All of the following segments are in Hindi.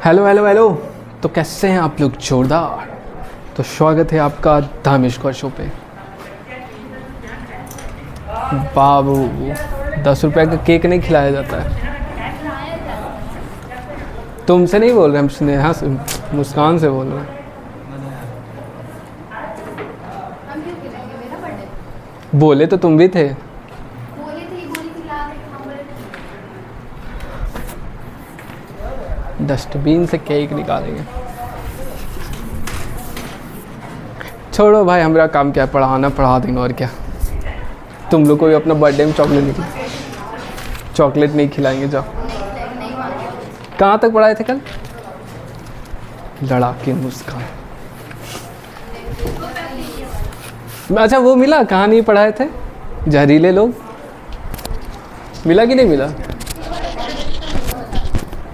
Hello hello hello. तो कैसे हैं आप लोग? जोरदार। तो स्वागत है आपका धामेश कौर शो पे। बाबू 10 रुपए का केक नहीं खिलाया जाता है। तुमसे नहीं बोल रहे, हम स्नेहा से, मुस्कान से बोल रहे हैं। हम क्यों खिलाएंगे? मेरा बर्थडे बोले तो तुम भी थे। बोली थी खिला दे, हम बोले डस्टबिन से केक निकालेंगे। छोड़ो भाई, हमारा काम क्या है, पढ़ाना, पढ़ा देंगे और क्या। तुम लोग को भी अपना बर्थडे में चॉकलेट नहीं खिलाएंगे। जाओ। नहीं मांगे। कहाँ तक पढ़ाए थे कल? लड़ाके मुस्कान। अच्छा वो मिला, कहाँ नहीं पढ़ाए थे? जहरीले लोग मिला कि नहीं मिला?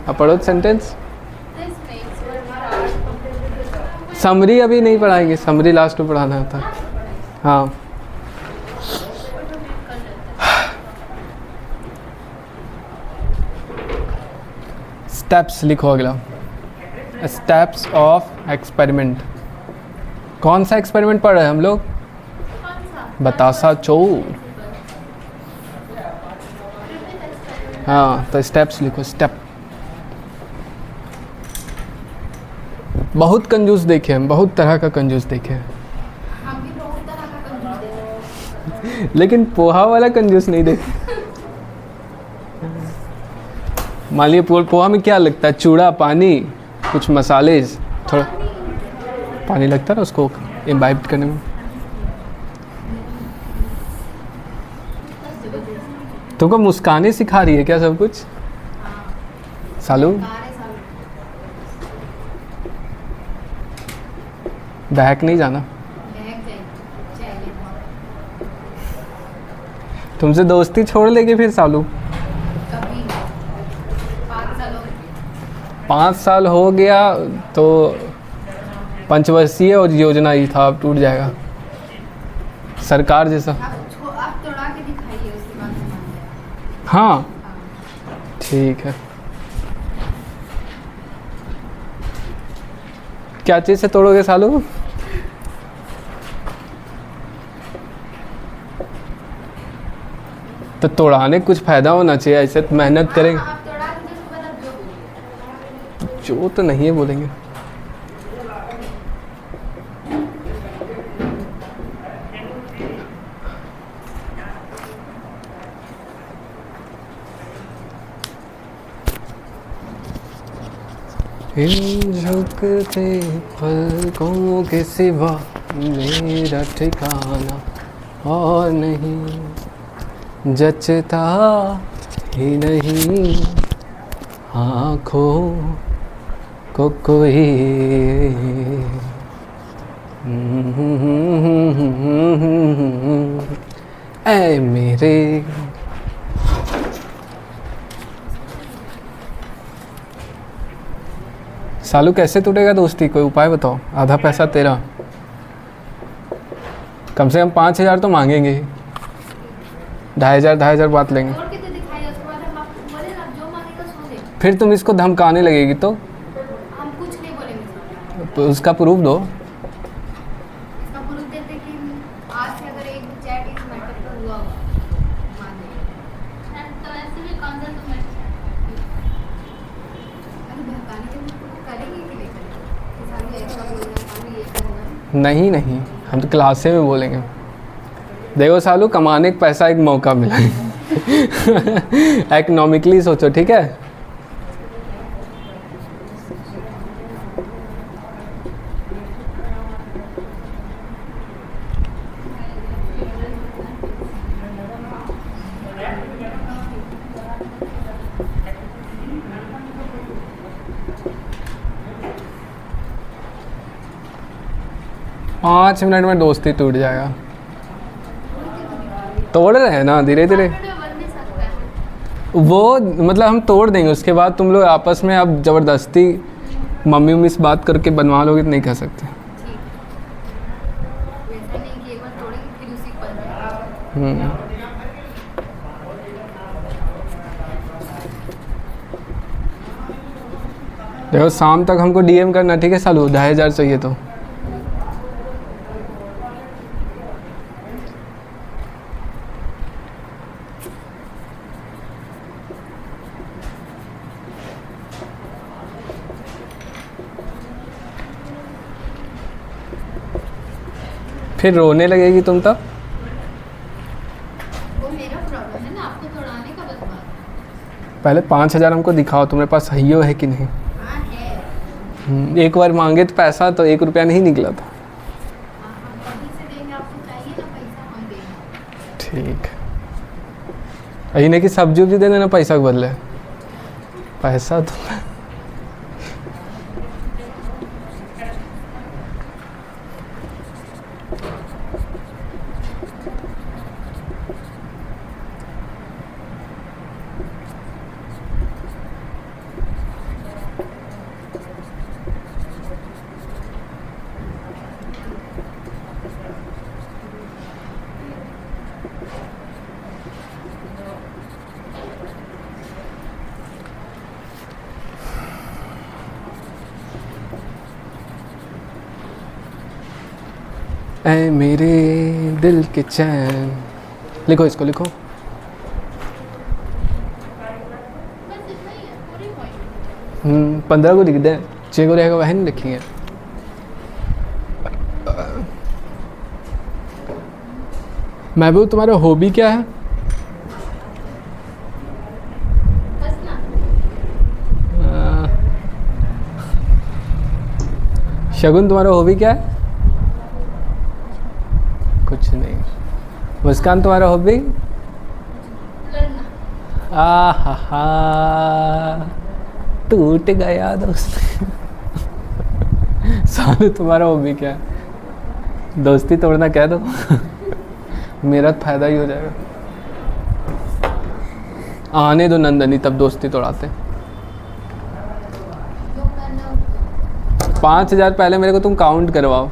अब पढ़ो सेंटेंस। समरी अभी नहीं पढ़ाएंगे, समरी लास्ट में पढ़ाना होता है। हाँ स्टेप्स लिखो अगला। Steps of experiment. कौन सा एक्सपेरिमेंट पढ़ रहे हैं हम लोग? बतासा चो। हाँ तो स्टेप्स लिखो। स्टेप। बहुत कंजूस देखे हम, बहुत तरह का कंजूस देखे हैं, हम भी बहुत तरह का कंजूस देते। लेकिन पोहा वाला कंजूस नहीं देखे। मान लीजिए पोहा में क्या लगता है? चूड़ा, पानी, कुछ मसाले, थोड़ा पानी लगता है ना उसको इम्बाइब करने में। तुमको मुस्काने सिखा रही है क्या सब कुछ? सालू बहक नहीं जाना। तुमसे दोस्ती छोड़ लेगी फिर सालू। कभी 5 साल हो गए। 5 साल हो गया तो पंचवर्षीय और योजना ही था, अब टूट जाएगा सरकार जैसा। आप तोड़ा के दिखाइए, उसके बाद हम मान जाएंगे। हाँ ठीक है। क्या चीज़ से तोड़ोगे सालू? तो तोड़ाने कुछ फ़ायदा होना चाहिए, ऐसे तो मेहनत करेंगे। आप तोड़ा के उसके बाद आप जो बोलिए। जो तो नहीं है बोलेंगे। इन झुकते पलकों के सिवा मेरा ठिकाना और नहीं, जचता ही नहीं आँखों को कोई। ऐ मेरे सालू कैसे टूटेगा दोस्ती? कोई उपाय बताओ। आधा पैसा तेरा, कम से कम 5,000 तो मांगेंगे ही। 2,500 बात लेंगे। तोड़ के तो दिखाइए, उसके बाद हम आपको बोले ना, जो मांगेगा सो दे। फिर तुम इसको धमकाने लगेगी तो हम कुछ नहीं बोलेंगे। उसका प्रूफ दो। इसका प्रूफ देते कि आज से अगर एक चैट इस मैटर पर हुआ होगा, मान लीजिए। तो ऐसे भी कौन सा तुम अरे बहकाने के लिए करेंगे कि नहीं करेंगे? कि सामने ऐसा बोलना, सामने ये करना। नहीं नहीं, हम तो क्लासे में बोलेंगे। देखो सालू, कमाने का पैसा एक मौका मिला है। इकोनॉमिकली सोचो, ठीक है? पाँच मिनट में दोस्ती टूट जाएगा। तोड़ रहे हैं ना धीरे धीरे। बन नहीं सकता है। वो मतलब हम तोड़ देंगे, उसके बाद तुम लोग आपस में अब ज़बरदस्ती मम्मी उम्मी से बात करके बनवा लोगे तो नहीं कह सकते। ठीक, वैसा नहीं कि एक बार तोड़ेंगे फिर उसी पर। देखो शाम तक हमको डीएम करना, ठीक है सालू, 2,500 चाहिए तो। फिर रोने लगेगी तुम तब। वो मेरा प्रॉब्लम है ना, आपको तोड़ाने का बस बात। पहले 5,000 हमको दिखाओ तुम्हारे पास सही हो है कि नहीं। हाँ है। एक बार मांगे तो पैसा तो 1 रुपया नहीं निकला था। हाँ, हम कहीं से देंगे, आपको चाहिए ना पैसा, हम देंगे। ठीक, यही नहीं कि सब्जी उब्जी दे देना पैसा के बदले। पैसा तो ऐ मेरे दिल के चैन, लिखो इसको, लिखो। बस इतना ही है, पूरी पॉइंट। 15 को लिख दें, 6 को रहेगा वह नहीं लिखेंगे। महबूब तुम्हारा हॉबी क्या है? बस ना। शगुन तुम्हारा हॉबी क्या है? कुछ नहीं। मुस्कान तुम्हारा हॉबी? लड़ना। आहा, टूट गया दोस्त। सालू तुम्हारा हॉबी क्या है? दोस्ती तोड़ना कह दो। मेरा तो फायदा ही हो जाएगा। आने दो नंदनी, तब दोस्ती तोड़ाते। जो करना हो। 5,000 पहले मेरे को तुम काउंट करवाओ।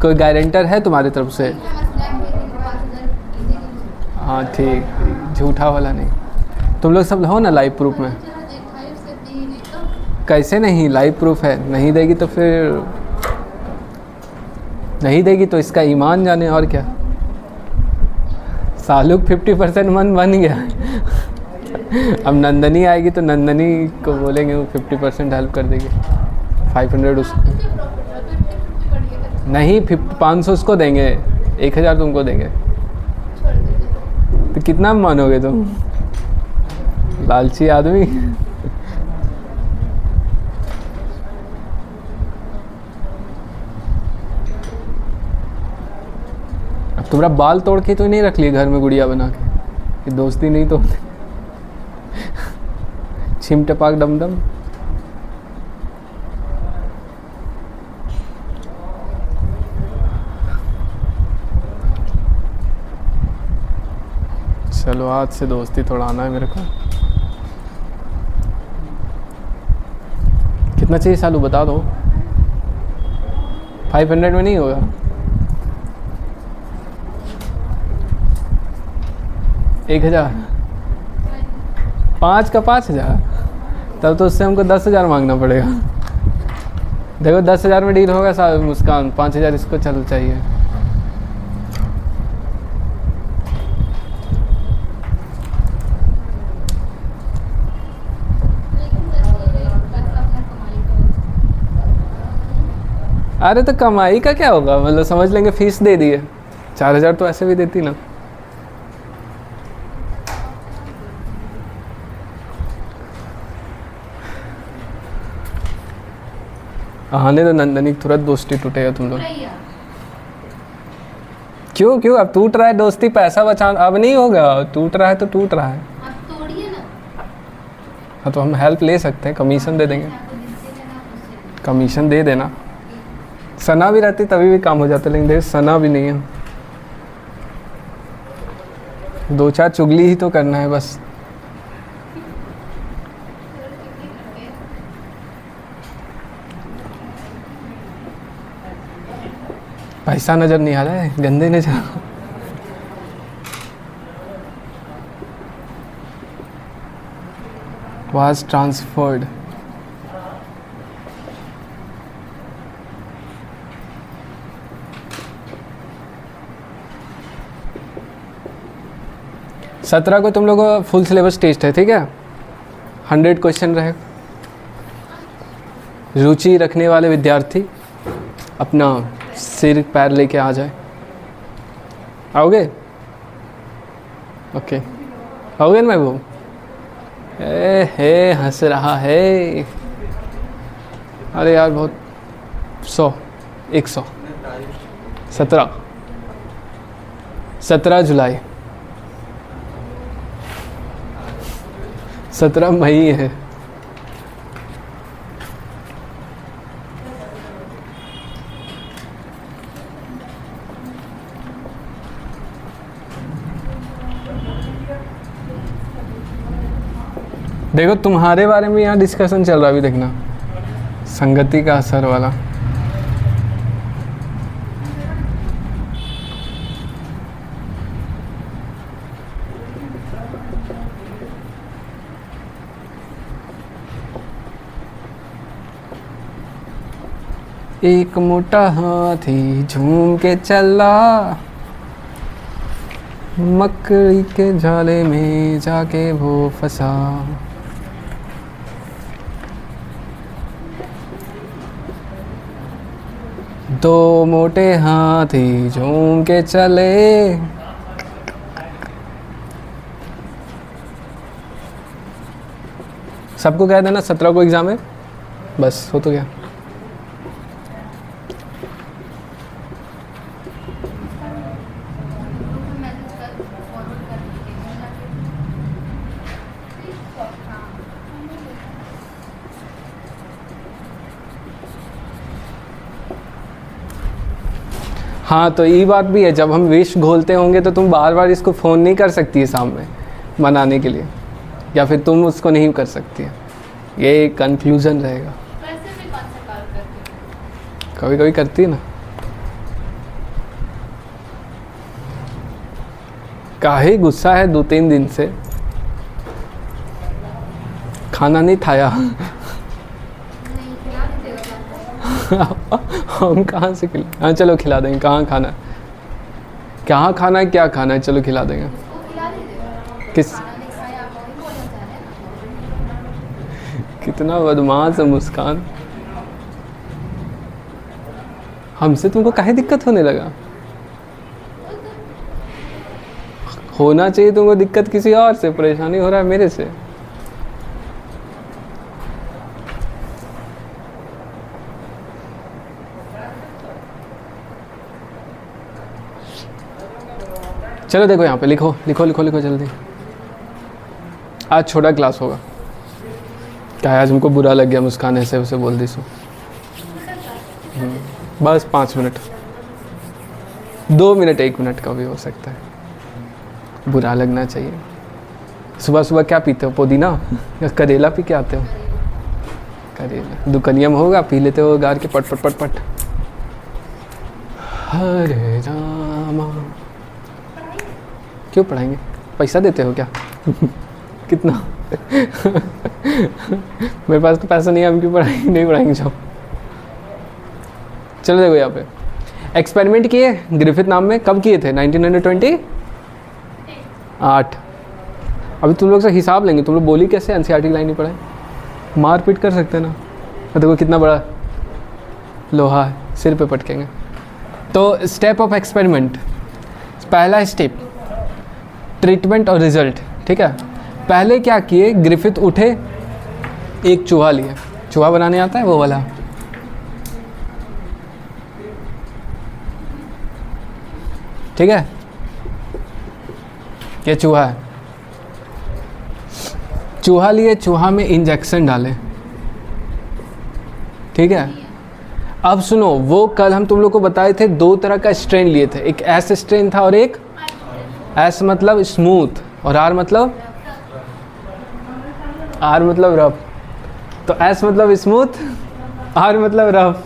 कोई गारंटर है तुम्हारी तरफ से? ठीक है, मैं स्नैप दे दूँगी 5,000 इजीली। हाँ ठीक, झूठा वाला नहीं। तुम लोग सब हो ना लाइव प्रूफ में? चलो देखा है, उससे दी नहीं तो। कैसे नहीं, लाइव प्रूफ है। नहीं देगी तो फिर नहीं देगी तो इसका ईमान जाने, और क्या। सालुक 50% मन बन गया। अब नंदनी आएगी तो नंदनी को बोलेंगे, वो 50% हेल्प कर देगी। 500 उसको आपको क्या प्रॉफिट है? 50-50 बढ़िएगा। नहीं, 500 उसको देंगे, 1,000 तुमको देंगे। छोड़ दीजिए। तो कितना मानोगे तुम? लालची आदमी। अब तुम्हारा बाल तोड़ के तो नहीं रख लिए घर में गुड़िया बना के कि दोस्ती नहीं तोड़ते। छिम टपाक डमडम। चलो आज से दोस्ती तोड़ाना है मेरे को। कितना चाहिए सालू बता दो। 500 में नहीं होगा? 1,000? 5 का 5,000? तब तो उससे हमको 10,000 मांगना पड़ेगा। देखो 10,000 में डील होगा साहब। मुस्कान 5,000 इसको चल चाहिए। लेकिन पैसा अपना कमाई का। अरे तो कमाई का क्या होगा, मतलब समझ लेंगे फीस दे दिए। 4,000 तो ऐसे भी देती ना। आने तो नंदनी, तुरंत दोस्ती टूटेगा तुम लोग। भैया क्यों क्यों, अब टूट रहा है दोस्ती, पैसा बचा, अब नहीं होगा। टूट रहा है तो टूट रहा है। आप तोड़िए ना। हाँ तो हम हेल्प ले सकते हैं, कमीशन दे देंगे। आपको जिससे लेना आप उससे लेना। कमीशन दे देना। सना भी रहती तभी भी काम हो जाता, लेकिन देख सना भी नहीं है। 2-4 चुगली ही तो करना है बस। पैसा नजर नहीं आ रहा है, गंदे नजर। was transferred 17 को तुम लोगों का फुल सिलेबस टेस्ट है, ठीक है। 100 क्वेश्चन रहे। रुचि रखने वाले विद्यार्थी अपना सिर पैर लेके आ जाए। आओगे? ओके, आओगे ना महबूब? हे हंस रहा है। अरे यार बहुत 100 100 17 जुलाई 17 मई है। देखो तुम्हारे बारे में यहाँ डिस्कशन चल रहा है अभी, देखना संगति का असर वाला। एक मोटा हाथी झूम के चला, मकड़ी के जाले में जाके वो फंसा। दो मोटे हाथी झूम के चले। सबको कह देना 17 को एग्जाम है, बस हो तो गया। हाँ तो ये बात भी है, जब हम विश घोलते होंगे तो तुम बार बार इसको फ़ोन नहीं कर सकती है सामने मनाने के लिए, या फिर तुम उसको नहीं कर सकती है। ये कंक्लूजन रहेगा। वैसे भी कौन सा कॉल करती है? कभी कभी करती है ना। काहे गुस्सा है 2-3 दिन से, खाना नहीं खाया। नहीं खिला देते हो? हम कहाँ से खिला? हाँ चलो खिला देंगे। कहाँ खाना है, कहाँ खाना है, क्या खाना है, चलो खिला देंगे। उसको खिला देते। किस खाना नहीं खाया आप वही बोलना चाह रहे हैं ना? कितना बदमाश है मुस्कान। हमसे तुमको काहे दिक्कत होने लगा? होना चाहिए तुमको दिक्कत किसी और से, परेशानी हो रहा है मेरे से। चलो देखो यहाँ पे लिखो लिखो लिखो लिखो जल्दी। आज छोटा क्लास होगा। क्या है, आज हमको बुरा लग गया मुस्कान ऐसे उसे बोल दी सो। बस 5 मिनट, 2 मिनट, 1 मिनट का भी हो सकता है। बुरा लगना चाहिए। सुबह सुबह क्या पीते हो, पुदीना या करेला पी के आते हो? करेला दुकनियम होगा, पी लेते हो गार के पट पट पट पट। हरे रामा। क्यों पढ़ाएंगे, पैसा देते हो क्या? कितना? मेरे पास तो पैसा नहीं है, हम क्यों पढ़ाएंगे? नहीं पढ़ाएंगे जाओ। चलो देखो यहाँ पे एक्सपेरिमेंट किए ग्रिफिथ नाम में, कब किए थे? 1928। अभी तुम लोग से हिसाब लेंगे। तुम लोग बोली कैसे एनसीईआरटी लाइन नहीं पढ़ाए? मार पीट कर सकते ना। और देखो कितना बड़ा लोहा है, सिर पे पटकेंगे। तो स्टेप ऑफ एक्सपेरिमेंट, पहला स्टेप ट्रीटमेंट और रिजल्ट, ठीक है। पहले क्या किए, ग्रिफिथ उठे, एक चूहा लिए। चूहा बनाने आता है वो वाला, ठीक है। ये चूहा है, चूहा लिए, चूहा में इंजेक्शन डाले, ठीक है। अब सुनो, वो कल हम तुम लोग को बताए थे 2 तरह का स्ट्रेन लिए थे। एक एस स्ट्रेन था और एक एस मतलब स्मूथ और आर मतलब रफ। तो एस मतलब स्मूथ, आर मतलब रफ।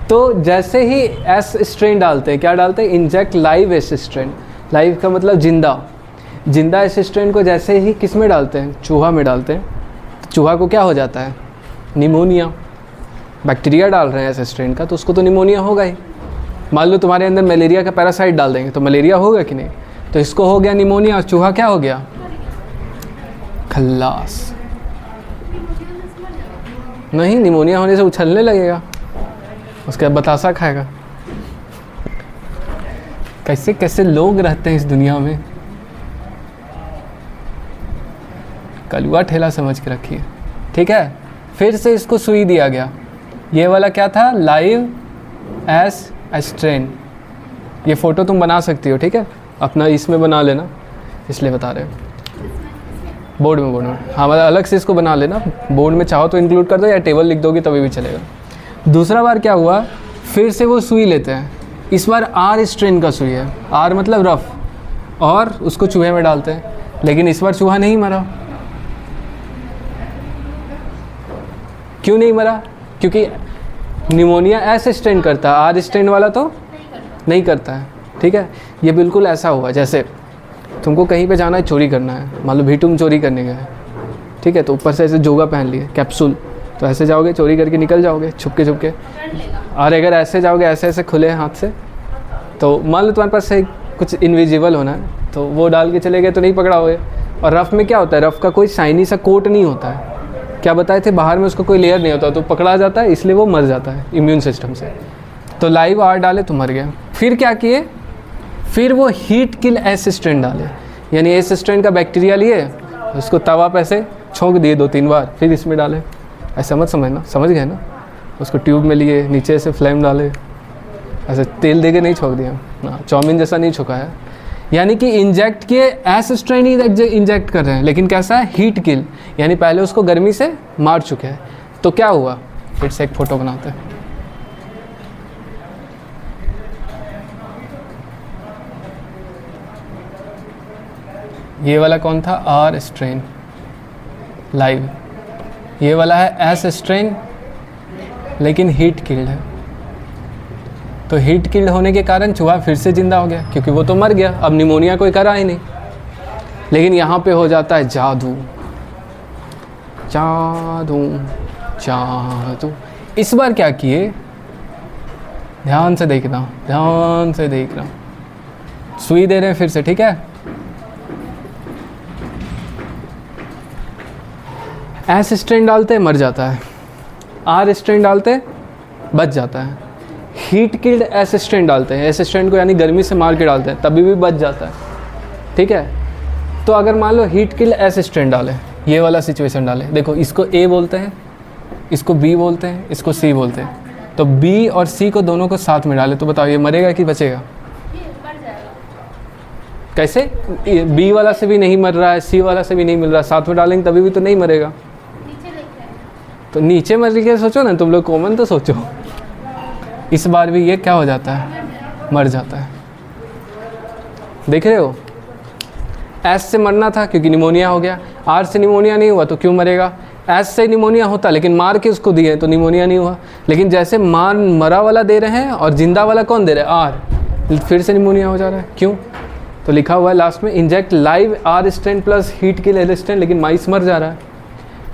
तो जैसे ही एस स्ट्रेन डालते हैं, क्या डालते हैं? Inject live S strain. Live का मतलब जिंदा। जिंदा एस स्ट्रेन को जैसे ही किस में डालते हैं? चूहा में डालते हैं। तो चूहा को क्या हो जाता है? निमोनिया। बैक्टीरिया डाल रहे हैं एस स्ट्रेन का, तो उसको तो निमोनिया होगा ही। मान लो तुम्हारे अंदर मलेरिया का पैरासाइट डाल देंगे तो मलेरिया होगा कि नहीं? तो इसको हो गया निमोनिया और चूहा क्या हो गया, खल्लास। नहीं, निमोनिया होने से उछलने लगेगा, उसके बाद बतासा खाएगा। कैसे कैसे लोग रहते हैं इस दुनिया में, कलुआ ठेला समझ के रखिए, ठीक है। फिर से इसको सुई दिया गया, ये वाला क्या था, लाइव एस स्ट्रेन। ये फ़ोटो तुम बना सकती हो, ठीक है, अपना इसमें बना लेना, इसलिए बता रहे हो। बोर्ड में हाँ, मतलब अलग से इसको बना लेना, बोर्ड में चाहो तो इंक्लूड कर दो या टेबल लिख दोगे तभी भी चलेगा। दूसरा बार क्या हुआ, फिर से वो सुई लेते हैं, इस बार आर स्ट्रेन का सुई है, आर मतलब रफ, और उसको चूहे में डालते हैं, लेकिन इस बार चूहा नहीं मरा। क्यों नहीं मरा, क्योंकि निमोनिया एस स्ट्रेन करता है, आर स्ट्रेन वाला तो नहीं करता है, ठीक है। ये बिल्कुल ऐसा हुआ जैसे तुमको कहीं पे जाना है, चोरी करना है, मान लो भी तुम चोरी करने गए, ठीक है, तो ऊपर से ऐसे जोगा पहन लिए कैप्सूल, तो ऐसे जाओगे चोरी करके निकल जाओगे छुपके छुपके। और अगर ऐसे जाओगे ऐसे ऐसे खुले हाथ से, तो मान लो तुम्हारे पास से कुछ इनविजिबल होना है, तो वो डाल के चले गए तो नहीं पकड़ाओगे। और रफ़ में क्या होता है, रफ़ का कोई शाइनी सा कोट नहीं होता है, क्या बताए थे, बाहर में उसका कोई लेयर नहीं होता, तो पकड़ा जाता है, इसलिए वो मर जाता है इम्यून सिस्टम से। तो लाइव आर डाले तो मर गया। फिर क्या किए, फिर वो हीट किल एस स्ट्रेन डाले, यानी एस स्ट्रेन का बैक्टीरिया लिए, उसको तवा पे ऐसे छोंक दिए 2-3 बार, फिर इसमें डाले। ऐसा मत समझना, समझ गए ना, उसको ट्यूब में लिए, नीचे से फ्लेम डाले, ऐसे तेल दे के नहीं छोंक दिया ना, चाउमीन जैसा नहीं छोका है। यानी कि इंजेक्ट किए, एस स्ट्रेन ही इंजेक्ट कर रहे हैं, लेकिन कैसा है, हीट किल, यानी पहले उसको गर्मी से मार चुके हैं। तो क्या हुआ, फिर से एक फ़ोटो बनाते हैं। ये वाला कौन था, आर स्ट्रेन लाइव, ये वाला है एस स्ट्रेन लेकिन हीट किल्ड है। तो हीट किल्ड होने के कारण चूहा फिर से जिंदा हो गया, क्योंकि वो तो मर गया, अब निमोनिया कोई करा ही नहीं। लेकिन यहाँ पे हो जाता है जादू, जादू जादू। इस बार क्या किए, ध्यान से देखना, ध्यान से देखना, सुई दे रहे हैं फिर से, ठीक है। एस स्ट्रेन डालते मर जाता है, आर स्ट्रेन डालते बच जाता है, हीट किल्ड एस स्ट्रेन डालते हैं, एस स्ट्रेन को यानी गर्मी से मार के डालते हैं, तभी भी बच जाता है, ठीक है। तो अगर मान low heat killed S strain डाले, ये वाला सिचुएशन डाले, देखो इसको ए बोलते हैं, इसको बी बोलते हैं, इसको सी बोलते हैं, तो बी और सी को दोनों को साथ में डाले, तो बताओ ये मरेगा कि बचेगा, कैसे, बी वाला से भी नहीं मर रहा है, सी वाला से भी नहीं मिल रहा, साथ में डालेंगे तभी भी तो नहीं मरेगा। तो नीचे मर के सोचो ना तुम लोग, कॉमन तो सोचो। इस बार भी ये क्या हो जाता है, मर जाता है। देख रहे हो, एस से मरना था क्योंकि निमोनिया हो गया, आर से निमोनिया नहीं हुआ तो क्यों मरेगा, एस से निमोनिया होता लेकिन मार के उसको दिए तो निमोनिया नहीं हुआ। लेकिन जैसे मरा वाला दे रहे हैं और जिंदा वाला कौन दे रहा है, आर, फिर से निमोनिया हो जा रहा है, क्यों। तो लिखा हुआ है लास्ट में, inject live R strain plus heat kill L strain, लेकिन माइस मर जा रहा है।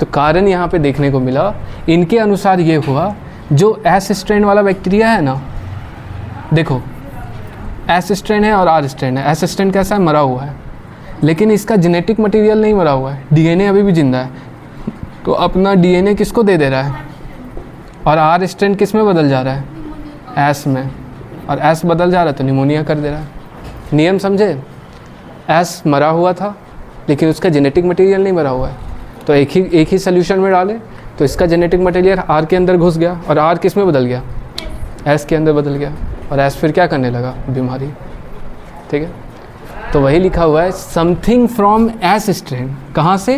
तो कारण यहाँ पे देखने को मिला, इनके अनुसार ये हुआ, जो एस स्ट्रेन वाला बैक्टीरिया है ना, देखो एस स्ट्रेन है और आर स्ट्रेन है। एस स्ट्रेन कैसा है, मरा हुआ है, लेकिन इसका जेनेटिक मटेरियल नहीं मरा हुआ है, डीएनए अभी भी जिंदा है, तो अपना डीएनए किसको दे रहा है, और आर स्ट्रेन किस में बदल जा रहा है, एस में, और एस बदल जा रहा है तो निमोनिया कर दे रहा है। नियम समझे, एस मरा हुआ था लेकिन उसका जेनेटिक मटेरियल नहीं मरा हुआ है, तो एक ही सोल्यूशन में डाले तो इसका जेनेटिक मटेरियल आर के अंदर घुस गया, और आर किस में बदल गया, एस के अंदर बदल गया, और एस फिर क्या करने लगा, बीमारी, ठीक है। तो वही लिखा हुआ है, समथिंग फ्रॉम एस स्ट्रेन, कहाँ से,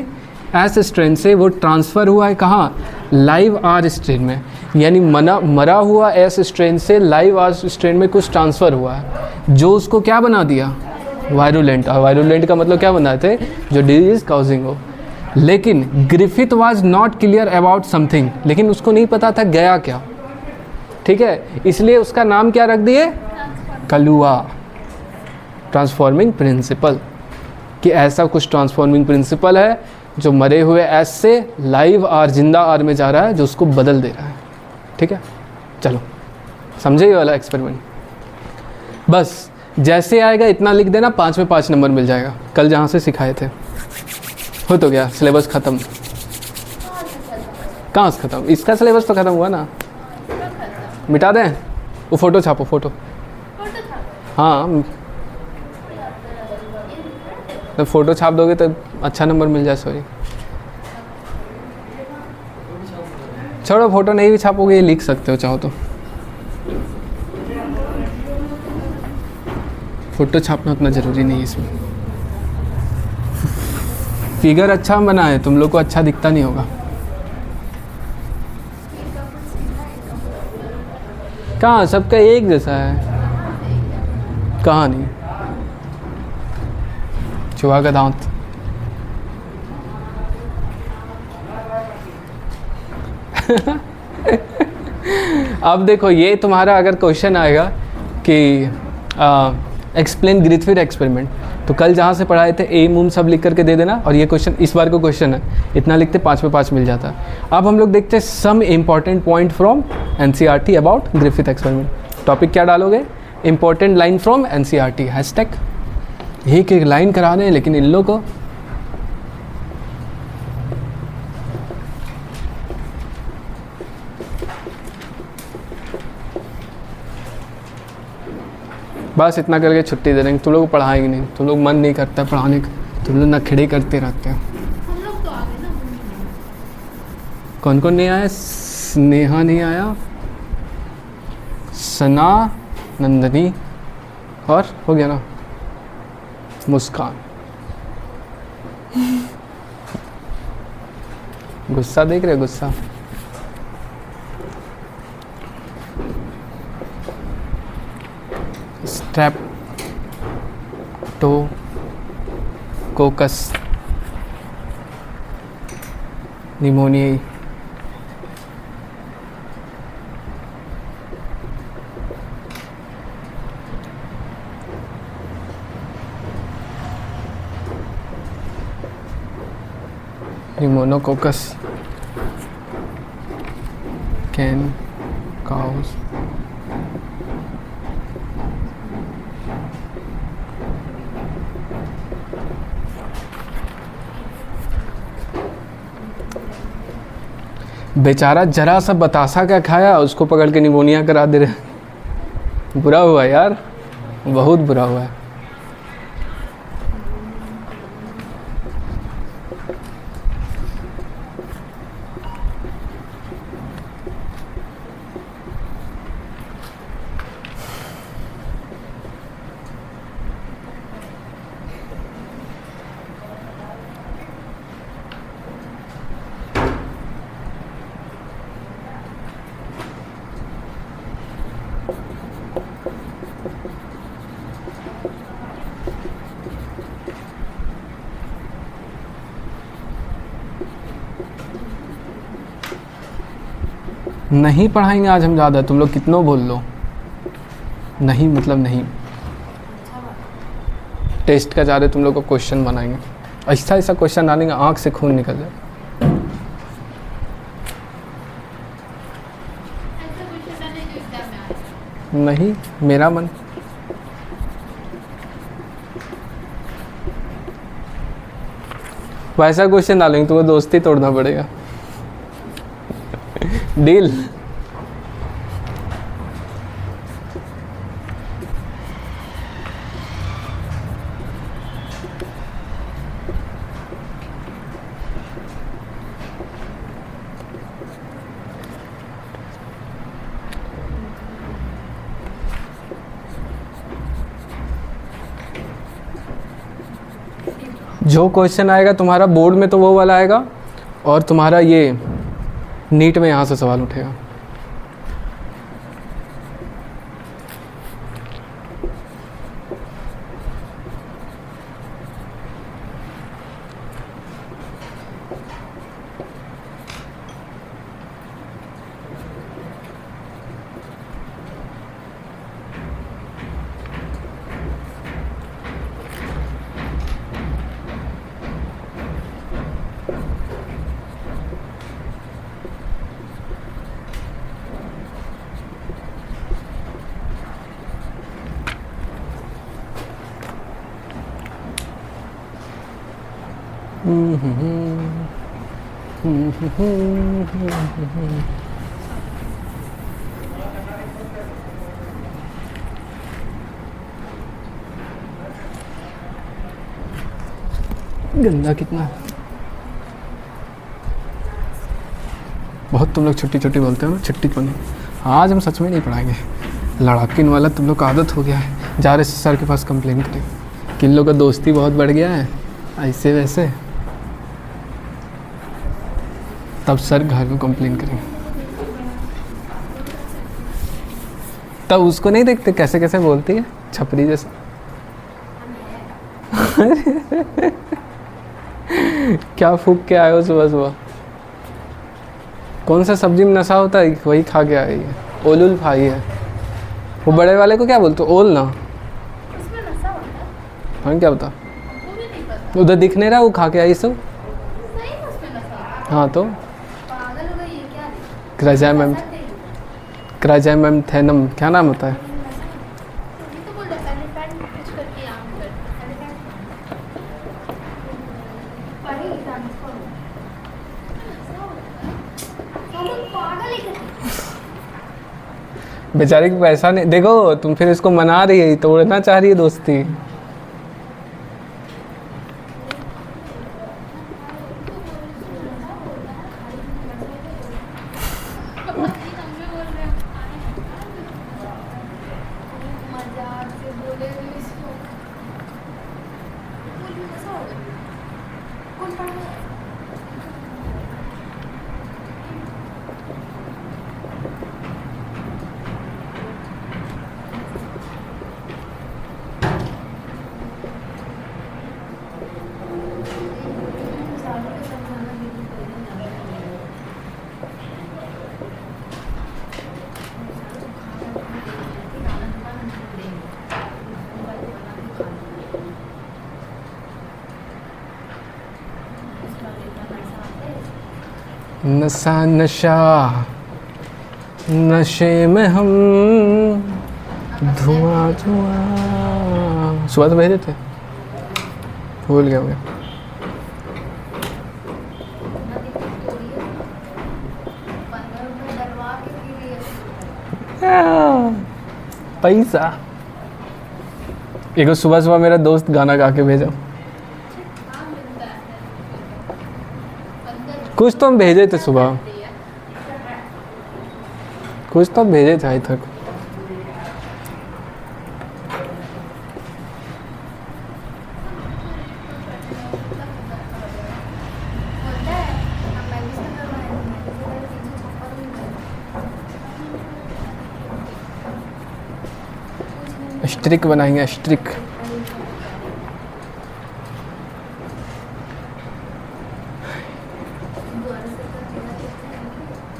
एस स्ट्रेन से वो ट्रांसफ़र हुआ है कहाँ, लाइव आर स्ट्रेन में, यानी मरा हुआ एस स्ट्रेन से लाइव आर स्ट्रेन में कुछ ट्रांसफ़र हुआ है, जो उसको क्या बना दिया, वायरुलेंट। और वायरुलेंट का मतलब क्या बनाए थे, जो डिजीज़ काउजिंग हो। लेकिन Griffith was not clear about something, लेकिन उसको नहीं पता था गया क्या, ठीक है, इसलिए उसका नाम क्या रख दिए, कलुआ, ट्रांसफॉर्मिंग प्रिंसिपल, कि ऐसा कुछ ट्रांसफॉर्मिंग प्रिंसिपल है जो मरे हुए एस से लाइव आर, जिंदा आर में जा रहा है, जो उसको बदल दे रहा है, ठीक है। चलो समझे ये वाला एक्सपेरिमेंट। बस जैसे आएगा इतना लिख देना, 5 में 5 नंबर मिल जाएगा। कल जहाँ से सिखाए थे हो तो गया, सिलेबस ख़त्म। कहाँ से ख़त्म? इसका सिलेबस तो ख़त्म हुआ ना, मिटा दें? वो फ़ोटो छापो, फ़ोटो। हाँ, तो फ़ोटो छाप दोगे तो अच्छा नंबर मिल जाए। सॉरी, छोड़ो, फ़ोटो नहीं भी छापोगे, ये लिख सकते हो चाहो तो। फ़ोटो छापना उतना ज़रूरी नहीं है इसमें। फिगर अच्छा बना है, तुम लोग को अच्छा दिखता नहीं होगा। कहाँ, सबका एक जैसा है? कहाँ नहीं? चूहा का दांत। अब देखो, ये तुम्हारा अगर क्वेश्चन आएगा कि एक्सप्लेन ग्रिफिथ एक्सपेरिमेंट, तो कल जहाँ से पढ़ाए थे एम उम सब लिख करके दे देना। और ये क्वेश्चन इस बार का क्वेश्चन है, इतना लिखते 5 में 5 मिल जाता। अब हम लोग देखते हैं some important point from NCERT about Griffith experiment. Topic क्या डालोगे? Important line from NCERT, hashtag. एक एक लाइन कराने हैं लेकिन इन लोग को। बस इतना करके छुट्टी दे देंगे। तुम लोग को पढ़ाएंगे नहीं, तुम लोग मन नहीं करता पढ़ाने का, तुम लोग नखड़े करते रहते हो। हम लोग तो आ गए ना। कौन कौन नहीं आया? स्नेहा नहीं आया, सना, नंदनी, और हो गया ना मुस्कान। गुस्सा देख रहे हो? गुस्सा। स्ट्रेप्टोकोकस निमोनियाई। Pneumococcus can cause बेचारा जरा सा बतासा क्या खाया, उसको पकड़ के निमोनिया करा दे रहे। बुरा हुआ यार, बहुत बुरा हुआ है। नहीं पढ़ाएंगे आज हम ज़्यादा, तुम लोग कितनों बोल लो। नहीं मतलब नहीं। टेस्ट का जा रहे तुम लोग को क्वेश्चन बनाएंगे, ऐसा ऐसा क्वेश्चन डालेंगे आँख से खून निकल जाए। ऐसा कुछ डालने जो एग्जाम में आए। नहीं, मेरा मन। वैसा क्वेश्चन डालेंगे तुम्हें दोस्ती तोड़ना पड़ेगा। डील। जो क्वेश्चन आएगा तुम्हारा बोर्ड में तो वो वाला आएगा, और तुम्हारा ये नीट में यहाँ से सवाल उठेगा। गंदा कितना है। बहुत तुम लोग छुट्टी छुट्टी बोलते हो ना, छुट्टी क्यों नहीं। आज हम सच में नहीं पढ़ाएंगे, लड़ाकिन वाला तुम लोग का आदत हो गया है। जा रहे सर के पास कंप्लेन करें कि इन लोग का दोस्ती बहुत बढ़ गया है ऐसे वैसे, तब सर घर में कंप्लेन करेंगे। तब उसको नहीं देखते कैसे कैसे बोलती है छपरी जैसा। क्या फूक के आए हो सुबह सुबह। कौन सा सब्जी में नशा होता है वही खा के आई है। ओल उल खाई है। वो बड़े वाले को क्या बोलते हो, ओल ना। उसमें नशा होता है? हाँ क्या बता, वो भी नहीं पता। उधर दिख नहीं रहा, वो खा के आई सब। सही में उसमें नशा होता है? हाँ तो पागल हो गई है क्या? क्राइजैमम, क्राइजैमम थेनम क्या नाम होता है। ये तो बोल रहा है एलिफेंट कुछ करके आम कर एलिफेंट पढ़ी ट्रांसफर पागल है क्या? बेचारे को पैसा नहीं, देखो तुम फिर इसको मना रही है, तोड़ना चाह रही है दोस्ती। मजाक से बोले भी इसको कुछ नशा हो गया। कौन पढ़ रहा है? नशा नशा नशे में हम धुआं धुआं। सुबह तो भेजे थे, भूल गया मैं। पैसा एक सुबह सुबह मेरा दोस्त गाना गा के भेजा। कुछ तो हम भेजे थे सुबह, कुछ तो हम भेजे थे आज तक। स्ट्रिक बनाएंगे, स्ट्रिक।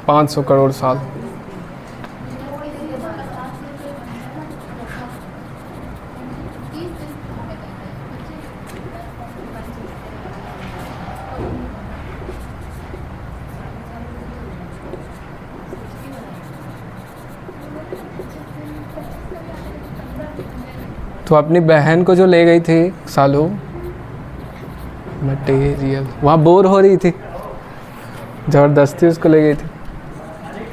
पाँच 500 करोड़ साल। तो अपनी बहन को जो ले गई थी सालू मटेरियल, वहाँ बोर हो रही थी, ज़बरदस्ती उसको ले गई थी।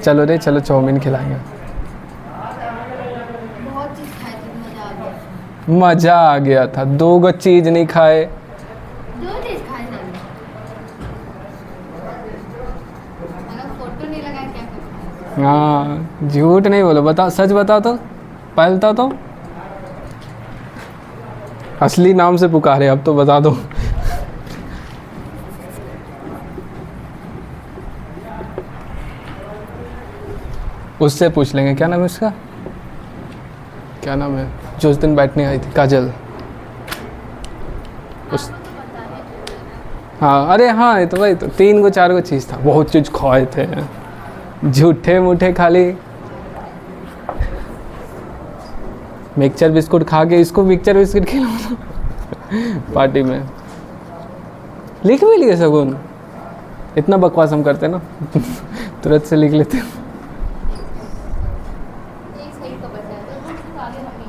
चलो रे चलो चाउमीन खिलाएंगे। बहुत चीज खाई थी, मजा आ गया। मज़ा आ गया था, 2 गो चीज़ नहीं खाए। 2 चीज खाई थी। अगर फोटो नहीं लगाया क्या करूँ? हाँ झूठ नहीं बोलो, बताओ सच बताओ तो, पहलता तो असली नाम से पुकारे, अब तो बता दो। उससे पूछ लेंगे क्या नाम है उसका, क्या नाम है जो उस दिन बैठने आई थी, काजल। उस हाँ अरे हाँ ये तो वही तो 3 गो 4 गो चीज़ था, बहुत चीज़ खाए थे, झूठे मूठे खाली। मिक्सचर बिस्कुट खा के इसको मिक्सचर बिस्कुट खिलाना पार्टी में। लिख भी लिए सगुन, इतना बकवास हम करते ना तुरंत से लिख लेते। एक सही तो बचा है, तो उससे आगे हम ही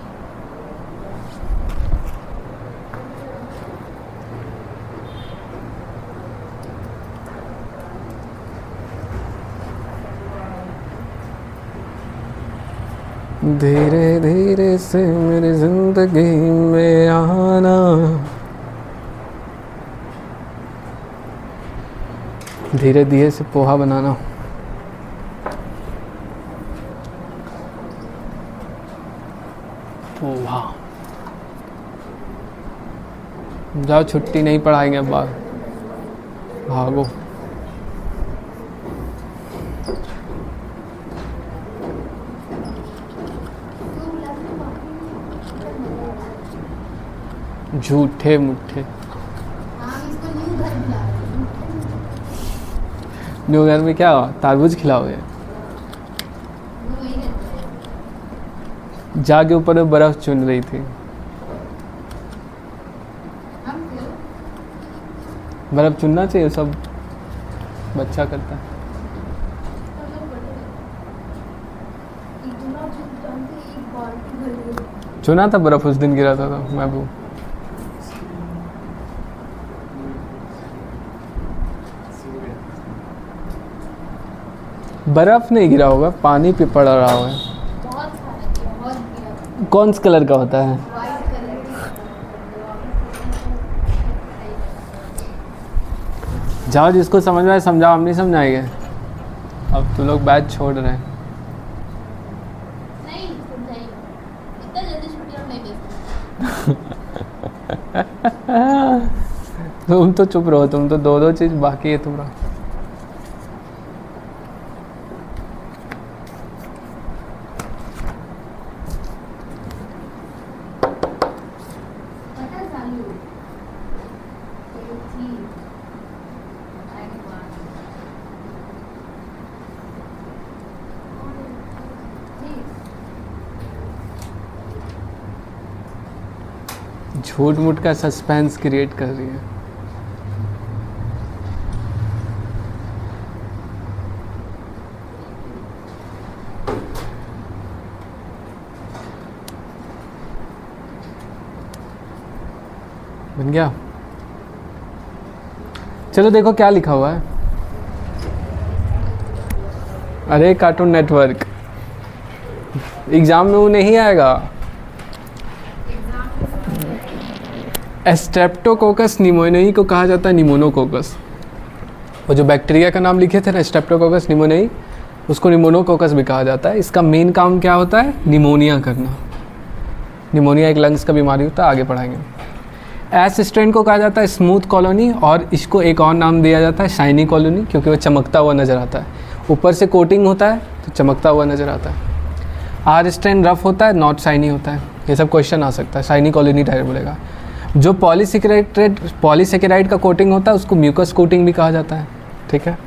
धीरे धीरे से मेरी जिंदगी में आना, धीरे धीरे से पोहा बनाना। पोहा, जाओ छुट्टी नहीं पढ़ाएंगे अब, भागो। झूठे मुठे। न्यू ईयर में क्या हुआ, तारबूज खिलाओगे? जाके ऊपर में बर्फ चुन रही थी। बर्फ चुनना चाहिए, सब बच्चा करता है। चुना था बर्फ, उस दिन गिरा था तो मैं वो बर्फ नहीं गिरा होगा, पानी पे पड़ रहा होगा। कौन से कलर का होता है? जाओ, जिसको समझ में आए समझाओ, हम नहीं समझाएंगे। अब तो लोग बैच छोड़ रहे हैं। नहीं समझाइए, इतना जल्दी छुट्टी हम नहीं दे सकते। तुम तो चुप रहो, तुम तो दो चीज़ बाकी है तुम्हारा। झूठ मूठ का सस्पेंस क्रिएट कर रही है। बन गया? चलो देखो क्या लिखा हुआ है। अरे कार्टून नेटवर्क, एग्जाम में वो नहीं आएगा। स्ट्रेप्टोकोकस निमोनियाई को कहा जाता है निमोनोकोकस। वो जो बैक्टीरिया का नाम लिखे थे ना, स्ट्रेप्टोकोकस निमोनियाई, उसको निमोनोकोकस भी कहा जाता है। इसका मेन काम क्या होता है? निमोनिया करना। निमोनिया एक लंग्स का बीमारी होता है, आगे पढ़ाएंगे। एस स्ट्रेन को कहा जाता है स्मूथ कॉलोनी, और इसको एक और नाम दिया जाता है शाइनी कॉलोनी, क्योंकि वो चमकता हुआ नज़र आता है। ऊपर से कोटिंग होता है तो चमकता हुआ नज़र आता है। आर स्ट्रेन रफ होता है, नॉट शाइनी होता है। ये सब क्वेश्चन आ सकता है। शाइनी कॉलोनी डायरेक्ट बोलेगा। जो पॉलीसेकेराइड का कोटिंग होता है उसको म्यूकस कोटिंग भी कहा जाता है। ठीक है।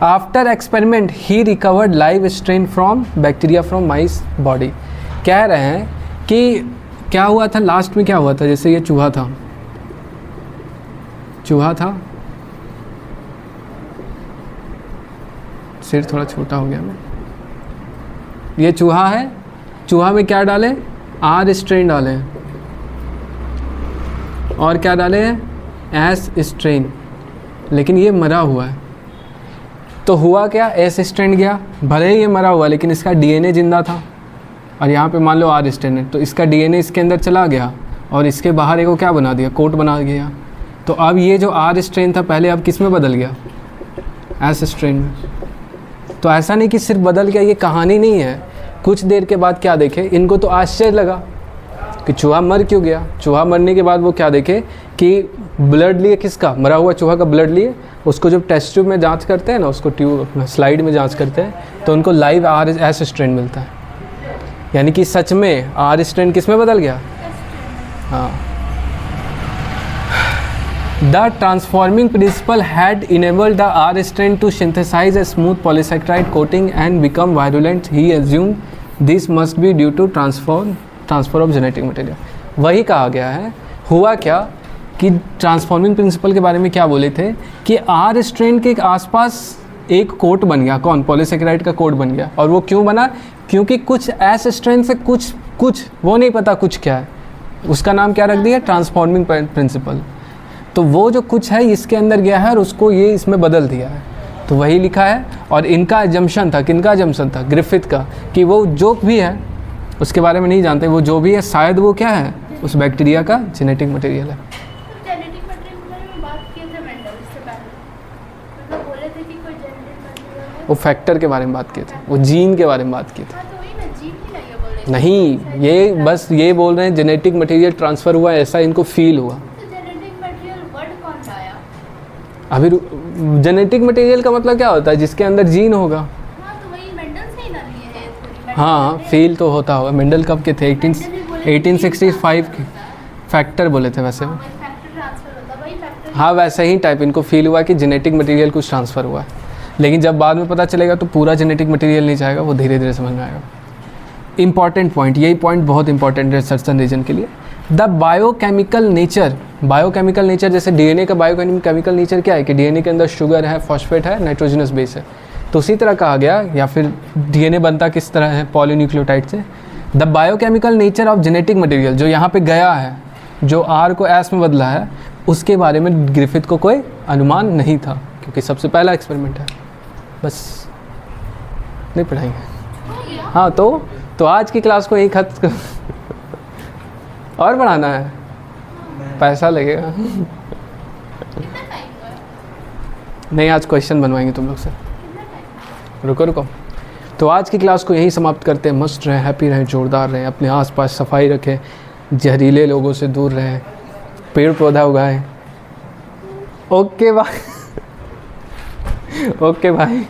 After experiment he recovered live strain from bacteria from mice body. कह रहे हैं कि क्या हुआ था लास्ट में, क्या हुआ था? जैसे ये चूहा था, सिर थोड़ा छोटा हो गया मैं। ये चूहा है, चूहा में क्या डाले? आर स्ट्रेन डाले हैं, और क्या डाले हैं? S strain. लेकिन ये मरा हुआ है, तो हुआ क्या? एस स्ट्रेन गया, भले ही ये मरा हुआ लेकिन इसका डीएनए जिंदा था, और यहाँ पे मान लो आर स्ट्रेन है, तो इसका डीएनए इसके अंदर चला गया और इसके बाहर एक को क्या बना दिया? कोट बना दिया। तो अब ये जो आर स्ट्रेन था पहले, अब किस में बदल गया? एस स्ट्रेन में। तो ऐसा नहीं कि सिर्फ बदल गया, ये कहानी नहीं है। कुछ देर के बाद क्या देखे, इनको तो आश्चर्य लगा कि चूहा मर क्यों गया। चूहा मरने के बाद वो क्या देखे कि ब्लड लिए, किसका? मरा हुआ चूहा का ब्लड लिए, उसको जब टेस्ट ट्यूब में जांच करते हैं ना, उसको ट्यूब स्लाइड में जांच करते हैं, तो उनको लाइव आर एस स्ट्रेन मिलता है। यानी कि सच में आर स्ट्रेन किस में बदल गया? हाँ। The transforming principle had enabled the R strain to synthesize a smooth polysaccharide coating and become virulent. He assume this must be due to transfer of genetic material. वही कहा गया है। हुआ क्या कि ट्रांसफॉर्मिंग प्रिंसिपल के बारे में क्या बोले थे कि आर स्ट्रेन के आसपास एक कोट बन गया। कौन? पॉलीसेकेराइड का कोट बन गया। और वो क्यों बना? क्योंकि कुछ एस स्ट्रेन से कुछ वो नहीं पता कुछ क्या है, उसका नाम क्या रख दिया? Transforming principle. तो वो जो कुछ है इसके अंदर गया है और उसको ये इसमें बदल दिया है। तो वही लिखा है। और इनका एजम्पशन था, किनका एजम्पशन था? ग्रिफिथ का, कि वो जो भी है उसके बारे में नहीं जानते, वो जो भी है शायद वो क्या है, उस बैक्टीरिया का जेनेटिक मटेरियल है। जेनेटिक मटेरियल के बारे में बात किए थे मेंडल इससे पहले, मतलब बोले थे कि कोई जेनेटिक मटेरियल है। वो फैक्टर के बारे में बात किए थे, वो जीन के बारे में बात किए थे। हाँ तो वही ना, जीन ही नहीं है बोले। नहीं, ये बस ये बोल रहे हैं जेनेटिक मटेरियल ट्रांसफ़र हुआ, ऐसा इनको फील हुआ। तो जेनेटिक मटेरियल वर्ड कौन लाया? अभी जेनेटिक मटेरियल का मतलब क्या होता है, जिसके अंदर जीन होगा। हाँ तो वही मेंडल से ही ना लिए है थोड़ी। हाँ, फील तो होता होगा। मेंडल कब के थे? 1865 के फैक्टर बोले थे वैसे। फैक्टर ट्रांसफर होता है, वही फैक्टर। हाँ, वैसे ही टाइप इनको फील हुआ कि जेनेटिक मटेरियल कुछ ट्रांसफ़र हुआ है, लेकिन जब बाद में पता चलेगा तो पूरा जेनेटिक मटेरियल नहीं जाएगा, वो धीरे धीरे समझ में आएगा। इंपॉर्टेंट पॉइंट, यही पॉइंट बहुत इंपॉर्टेंट है सर्चन रीजन के लिए। The biochemical nature, biochemical nature जैसे डीएनए का बायोकेमिकल नेचर क्या है कि डीएनए के अंदर शुगर है, फॉस्फेट है, नाइट्रोजनस बेस है, तो उसी तरह कहा गया। या फिर डीएनए बनता किस तरह है, पॉलीन्यूक्लियोटाइड से। The biochemical nature of genetic material, जो यहाँ पे गया है, जो आर को एस में बदला है, उसके बारे में ग्रिफिथ को कोई अनुमान नहीं था, क्योंकि सबसे पहला एक्सपेरिमेंट है। बस नहीं पढ़ाएंगे। हाँ, तो आज की क्लास को यही खत्म और बढ़ाना है, पैसा लगेगा। नहीं, आज क्वेश्चन बनवाएंगे तुम लोग से। रुको। तो आज की क्लास को यही समाप्त करते हैं। मस्त रहें, हैप्पी रहें, जोरदार रहें, अपने आसपास सफाई रखें, जहरीले लोगों से दूर रहें, पेड़ पौधा उगाएं। Okay bye. ओके भाई।